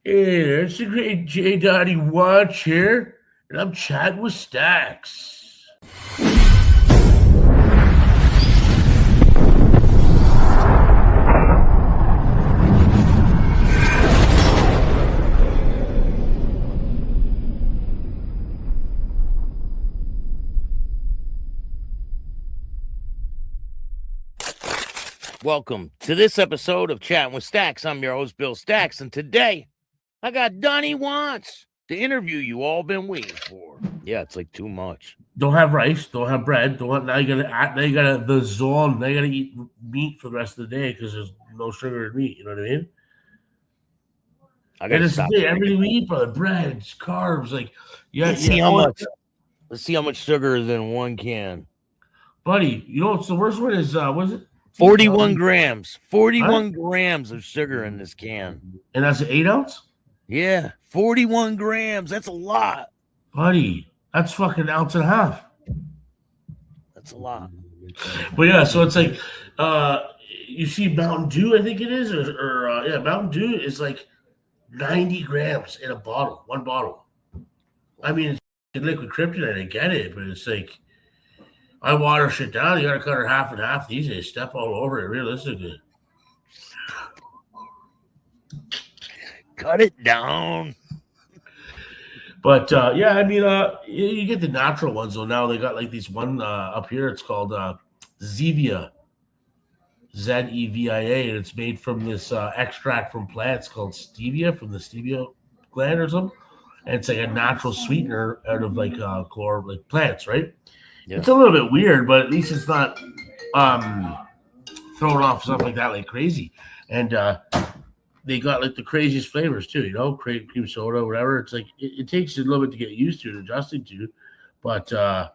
Hey there, it's the great J. Donny Watch here, and I'm chatting with Staxx. Welcome to this episode of Chatting with Staxx. I'm your host, Bill Staxx, and today I got Donny Wants, the interview you all been waiting for. Yeah, it's like too much. Don't have rice, don't have bread, don't have, now you gotta the zone, now you gotta eat meat for the rest of the day because there's no sugar in meat, you know what I mean? I And gotta it's the stop thing, drinking. everything we eat, brother, bread, carbs, like Let's see how much. Let's see how much sugar is in one can. buddy, you know what's the worst one is what is it? 41 grams. 41 Huh? grams of sugar in this can. And that's an 8 ounce? Yeah, 41 grams. That's a lot. Buddy, that's fucking an ounce and a half. That's a lot. But yeah, so it's like you see Mountain Dew, I think it is, or yeah, Mountain Dew is like 90 grams in a bottle, one bottle. I mean, it's liquid kryptonite, I get it, but it's like I water shit down. You gotta cut her half and half these days. Step all over it, realistically. Cut it down. But yeah, I mean, you get the natural ones though. Now they got like these one up here. It's called Zevia, Zevia, and it's made from this extract from plants called stevia, from the stevia gland or something. And it's like a natural sweetener out of like like plants, right? Yeah. It's a little bit weird, but at least it's not um throwing off stuff like that like crazy. And they got like the craziest flavors too, you know, cream soda, whatever. It's like it takes a little bit to get used to and adjusting to, but at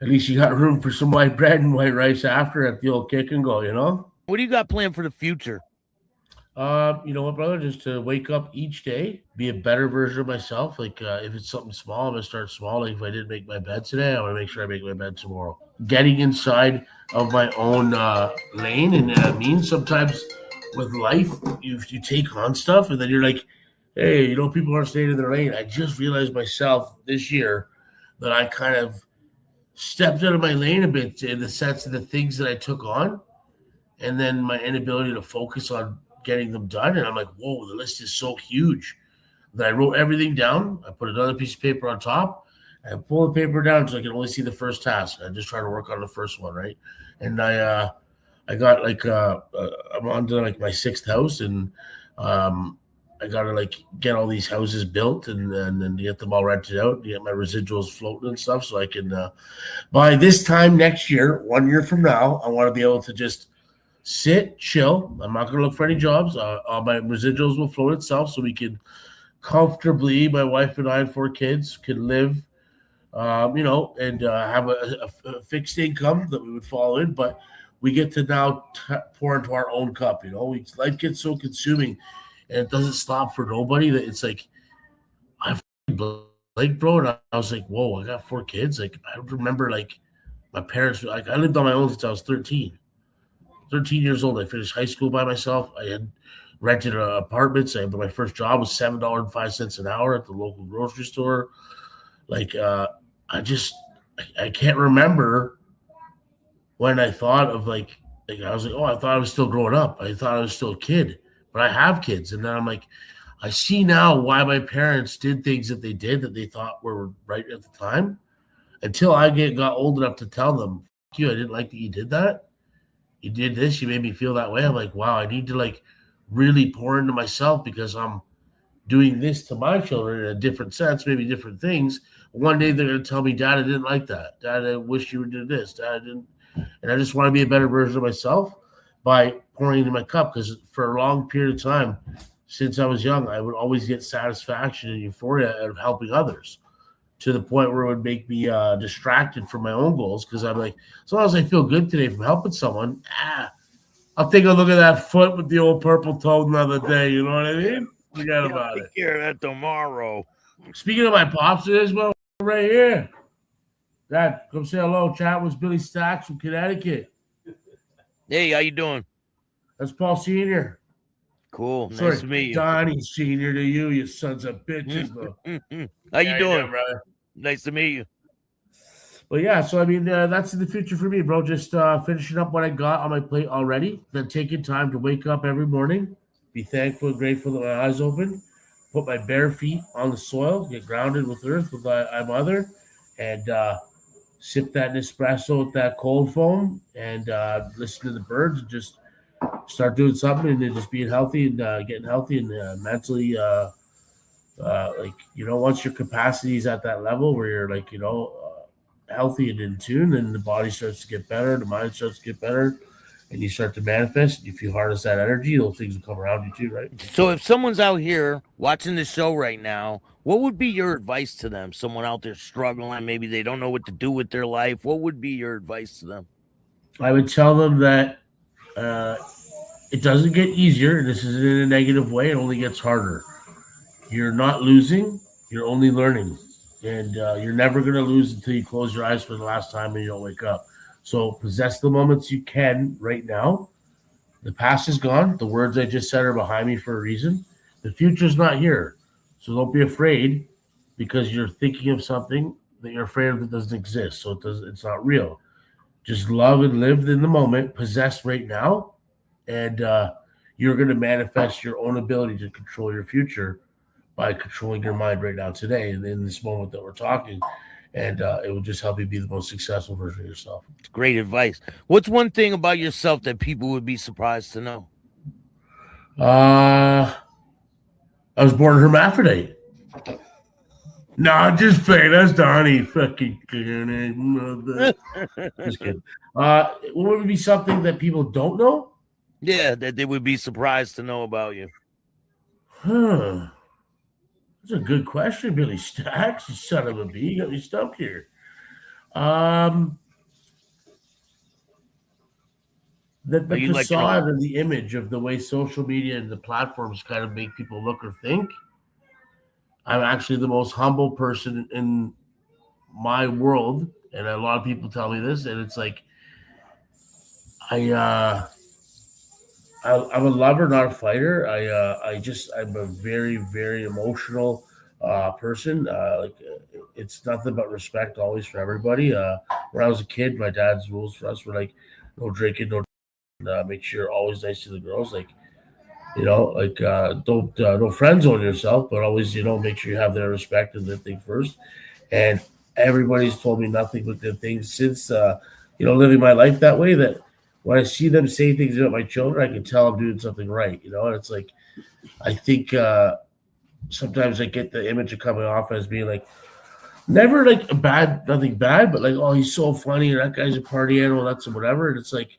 least you got room for some white bread and white rice after at the old kick and go, you know. What do you got planned for the future? You know what, brother? Just to wake up each day, be a better version of myself. Like if it's something small, I'm gonna start small. Like if I didn't make my bed today, I want to make sure I make my bed tomorrow. Getting inside of my own lane, and I mean sometimes with life, you take on stuff, and then you're like, hey, you know, people aren't staying in their lane. I just realized myself this year that I kind of stepped out of my lane a bit in the sense of the things that I took on, and then my inability to focus on getting them done. And I'm like, whoa, the list is so huge that I wrote everything down. I put another piece of paper on top. I pull the paper down so I can only see the first task. I just try to work on the first one, right? And I got like I'm on to like my sixth house, and um, I got to like get all these houses built and then get them all rented out, get my residuals floating and stuff, so I can by this time next year, 1 year from now, I want to be able to just sit, chill. I'm not going to look for any jobs. All my residuals will float itself, so we can comfortably, my wife and I and 4 kids, can live, you know, and have a fixed income that we would follow in. But we get to now pour into our own cup. You know, life gets so consuming, and it doesn't stop for nobody. That it's like I like, bro, and I was like, whoa, I got 4 kids. Like I remember, like my parents. Like I lived on my own since I was 13. 13 years old. I finished high school by myself. I had rented apartments. My first job was $7.05 an hour at the local grocery store. Like, I just, I can't remember when I thought of like I was like, oh, I thought I was still growing up. I thought I was still a kid, but I have kids, and then I'm like, I see now why my parents did things that they did that they thought were right at the time. Until I got old enough to tell them, "Fuck you, I didn't like that you did that. You did this, you made me feel that way." I'm like, wow, I need to like really pour into myself because I'm doing this to my children in a different sense, maybe different things. One day they're going to tell me, Dad, I didn't like that. Dad, I wish you did this. Dad, I didn't. And I just want to be a better version of myself by pouring into my cup, because for a long period of time, since I was young, I would always get satisfaction and euphoria out of helping others, to the point where it would make me distracted from my own goals, because I'm like, as long as I feel good today from helping someone, I'll take a look at that foot with the old purple toe another day. You know what I mean? Forget about it. Take care of that tomorrow. Speaking of my pops, it is well right here. Dad, come say hello. Chat with Billy Staxx from Connecticut. Hey, how you doing? That's Paul Senior. Cool. Nice Sorry, to meet you. Donny Senior to you, you sons of bitches. Though. How you doing? Brother? Nice to meet you. But yeah, so I mean, that's in the future for me, bro. Just finishing up what I got on my plate already, then taking time to wake up every morning, be thankful and grateful that my eyes open, put my bare feet on the soil, get grounded with earth with my mother, and sip that Nespresso with that cold foam, and listen to the birds, and just start doing something, and then just being healthy and getting healthy and mentally. Like once your capacity is at that level where you're like healthy and in tune, then the body starts to get better, the mind starts to get better, and you start to manifest. If you harness that energy, those things will come around you too, right? So if someone's out here watching the show right now, what would be your advice to them? Someone out there struggling, maybe they don't know what to do with their life. What would be your advice to them? I would tell them that it doesn't get easier, and this isn't in a negative way. It only gets harder. You're not losing, you're only learning. And you're never going to lose until you close your eyes for the last time and you don't wake up. So possess the moments you can right now. The past is gone. The words I just said are behind me for a reason. The future's not here. So don't be afraid because you're thinking of something that you're afraid of that doesn't exist. So it's not real. Just love and live in the moment, possess right now, and you're going to manifest your own ability to control your future by controlling your mind right now today and in this moment that we're talking. And it will just help you be the most successful version of yourself. It's great advice. What's one thing about yourself that people would be surprised to know? I was born hermaphrodite. No, just playing. That's Donny. Fucking just kidding. What would be something that people don't know? Yeah, that they would be surprised to know about you. Huh. That's a good question, Billy Staxx. You son of a bee. You got me stumped here. The facade and the image of the way social media and the platforms kind of make people look or think. I'm actually the most humble person in my world, and a lot of people tell me this, and it's like I'm a lover, not a fighter. I'm a very, very emotional person. It's nothing but respect always for everybody. When I was a kid, my dad's rules for us were like no drinking, make sure you're always nice to the girls. Like don't friend zone yourself, but always make sure you have their respect and their thing first. And everybody's told me nothing but good things since living my life that way. That when I see them say things about my children, I can tell I'm doing something right. And it's like I think sometimes I get the image of coming off as being like never like nothing bad, but like, oh, he's so funny, or that guy's a party animal, that's whatever. And it's like,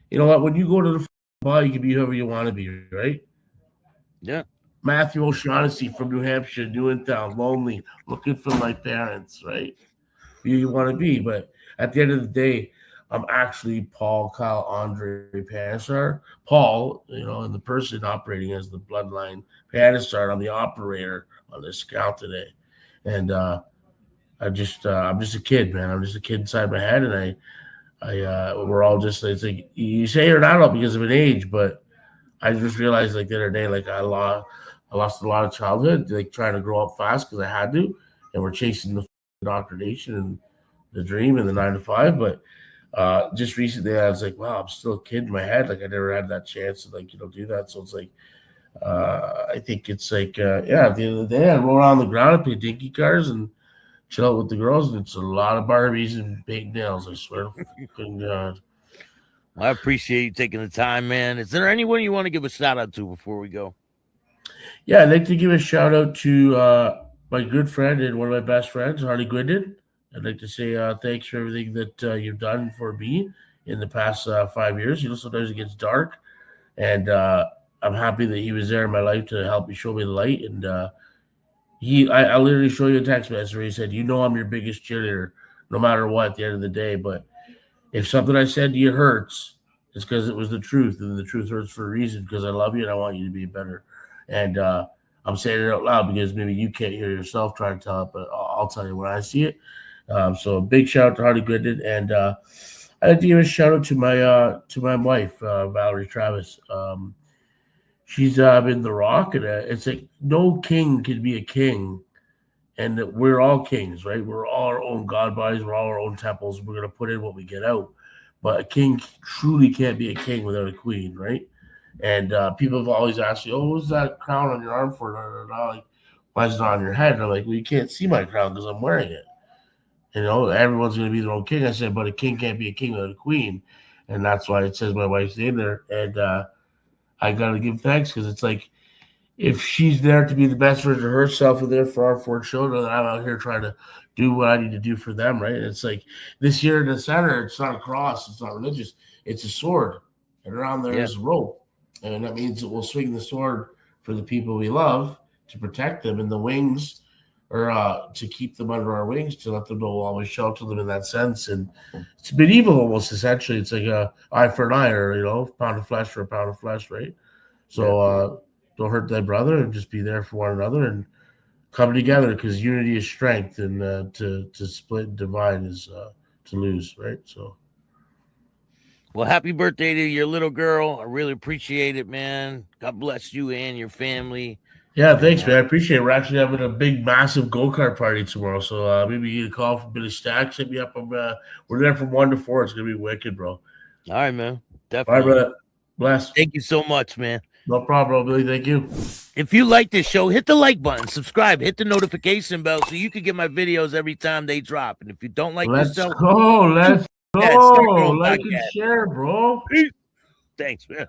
you know what? When you go to the bar, you can be whoever you want to be, right? Yeah. Matthew O'Shaughnessy from New Hampshire, new in town, lonely, looking for my parents, right? Who you want to be. But at the end of the day, I'm actually Paul Kyle Andre Panisar. Paul, and the person operating as the bloodline Panisar. I'm the operator on this account today. And I'm just a kid, man. I'm just a kid inside my head, and we're all just, it's like you say you're an adult because of an age, but I just realized like the other day, like I lost a lot of childhood, like trying to grow up fast because I had to, and we're chasing the indoctrination and the dream and the 9 to 5. But just recently, I was like, wow, I'm still a kid in my head. Like I never had that chance to do that. So it's like I think it's like at the end of the day, I roll around the ground and play dinky cars and chill out with the girls, and it's a lot of Barbies and big nails. I swear to fucking God. I appreciate you taking the time, man. Is there anyone you want to give a shout out to before we go? Yeah, I'd like to give a shout out to my good friend and one of my best friends, Harley Gwindon. I'd like to say thanks for everything that you've done for me in the past 5 years. Sometimes it gets dark, and I'm happy that he was there in my life to help me show me the light. And I literally show you a text message where he said, I'm your biggest cheerleader, no matter what, at the end of the day. But if something I said to you hurts, it's because it was the truth, and the truth hurts for a reason, because I love you and I want you to be better. And I'm saying it out loud because maybe you can't hear yourself trying to tell it, but I'll tell you when I see it. So a big shout out to Harley Gwindon, and I'd like to give a shout out to my wife, Valerie Travis. she's been the rock, and it's like no king could be a king, and that we're all kings, right? We're all our own god bodies. We're all our own temples. We're gonna put in what we get out. But a king truly can't be a king without a queen, right? And people have always asked me, "Oh, what's that crown on your arm for?" Like, why is it on your head? And I'm like, "Well, you can't see my crown because I'm wearing it." You know, everyone's going to be their own king. I said, but a king can't be a king without a queen, and that's why it says my wife's name there. And I got to give thanks because it's like if she's there to be the best version of herself and there for our four children, then I'm out here trying to do what I need to do for them, right? And it's like this year in the center, it's not a cross, it's not religious, it's a sword, and around there is a rope, and that means that we'll swing the sword for the people we love to protect them, and the wings or to keep them under our wings to let them know we'll always shelter them in that sense. And it's medieval almost essentially. It's like a eye for an eye, or pound of flesh for a pound of flesh, right? So don't hurt thy brother and just be there for one another and come together because unity is strength, and to split and divide is to lose, right? So. Well, happy birthday to your little girl. I really appreciate it, man. God bless you and your family. Yeah, thanks, man. I appreciate it. We're actually having a big, massive go-kart party tomorrow. So maybe you get a call from Billy Staxx. Hit me up. We're there from 1 to 4. It's going to be wicked, bro. All right, man. Definitely. All right, brother. Bless. Thank you so much, man. No problem, Billy. Thank you. If you like this show, hit the like button, subscribe, hit the notification bell so you can get my videos every time they drop. And if you don't like this show, let's go. Like and share, bro. Peace. Thanks, man.